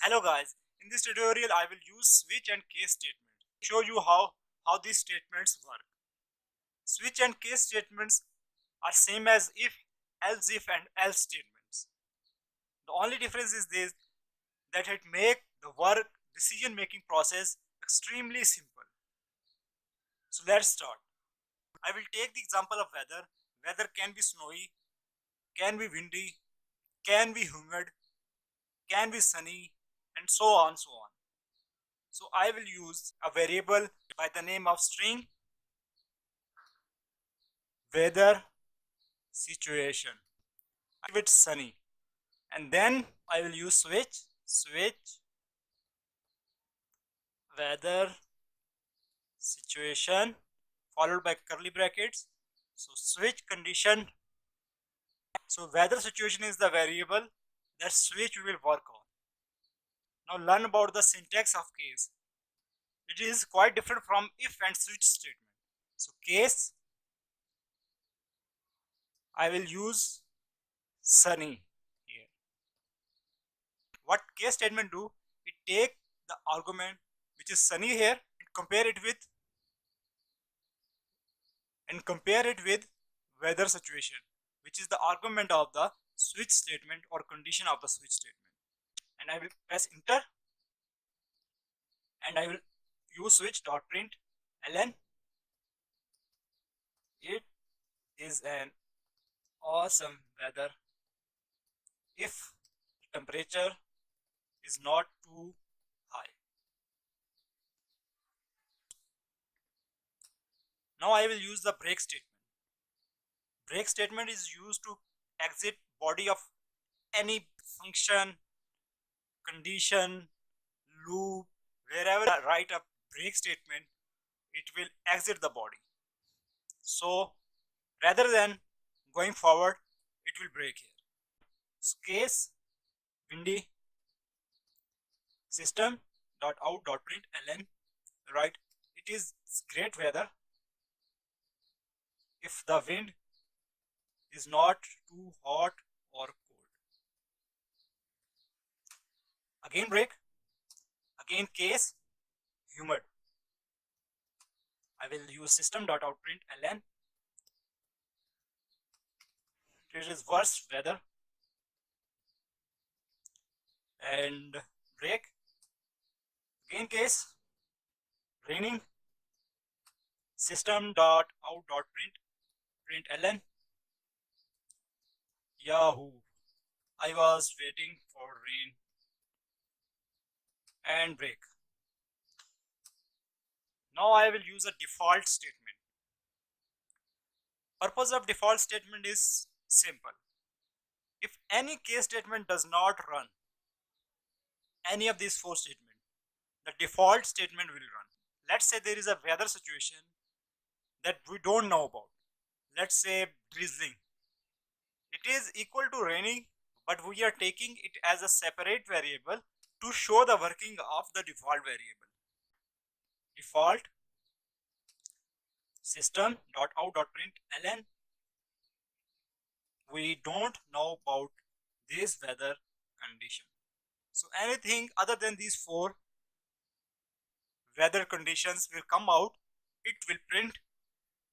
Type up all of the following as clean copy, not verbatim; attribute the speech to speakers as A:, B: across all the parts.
A: Hello guys, in this tutorial I will use switch and case statement. Show you how these statements work. Switch and case statements are same as if, else if and else statements. The only difference is this, that it make the work decision making process extremely simple. So let's start. I will take the example of weather. Weather can be snowy, can be windy, can be humid, can be sunny, and so on so on. So I will use a variable by the name of string weather situation with sunny, and then I will use switch weather situation followed by curly brackets. So switch condition. So weather situation is the variable that switch will work on. Now learn about the syntax of case. It is quite different from if and switch statement. So case, I will use sunny here. What case statement do? It take the argument which is sunny here and compare it with weather situation, which is the argument of the switch statement or condition of the switch statement. And I will press enter and I will use switch.println. It is an awesome weather if temperature is not too high. Now I will use the break statement. Break statement is used to exit body of any function, condition, loop. Wherever I write a break statement, it will exit the body. So rather than going forward, it will break here. So case windy system.out.println, right? It is great weather if the wind is not too hot or cold. Again break, again case humid. I will use system.out.println. It is worst weather and break. Again case raining system.out.println. Yahoo! I was waiting for rain and break. Now I will use a default statement. Purpose of default statement is simple. If any case statement does not run any of these four statements, the default statement will run. Let's say there is a weather situation that we don't know about. Let's say drizzling. It is equal to raining, but we are taking it as a separate variable to show the working of the default variable. Default system.out.println. We don't know about this weather condition. So anything other than these four weather conditions will come out. It will print.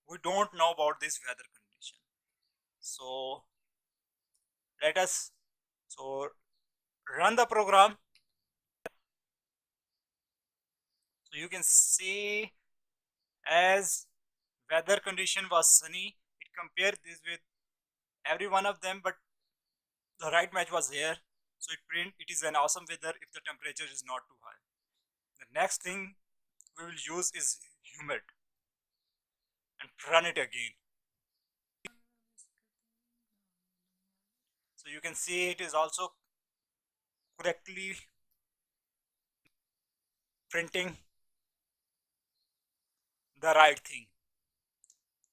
A: We don't know about this weather condition. So let us run the program. So you can see as weather condition was sunny, it compared this with every one of them, but the right match was here. So it print it is an awesome weather if the temperature is not too high. The next thing we will use is humid and run it again. So you can see it is also correctly printing the right thing.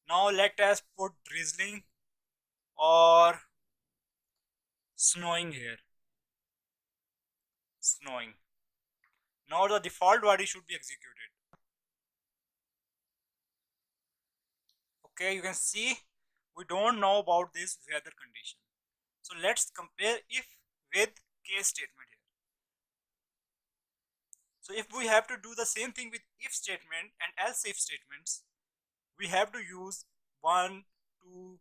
A: Now let us put drizzling or snowing here. Snowing. Now the default body should be executed. Okay, you can see we don't know about this weather condition. So let's compare if with case statement here. So if we have to do the same thing with if statement and else if statements, we have to use 1, 2,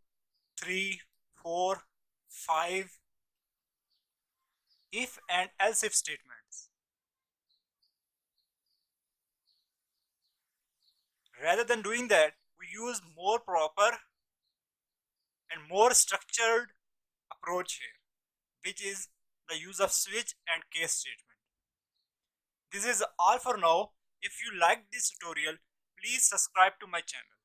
A: 3, 4, 5 if and else if statements. Rather than doing that, we use more proper and more structured approach here, which is the use of switch and case statement. This is all for now. If you liked this tutorial, please subscribe to my channel.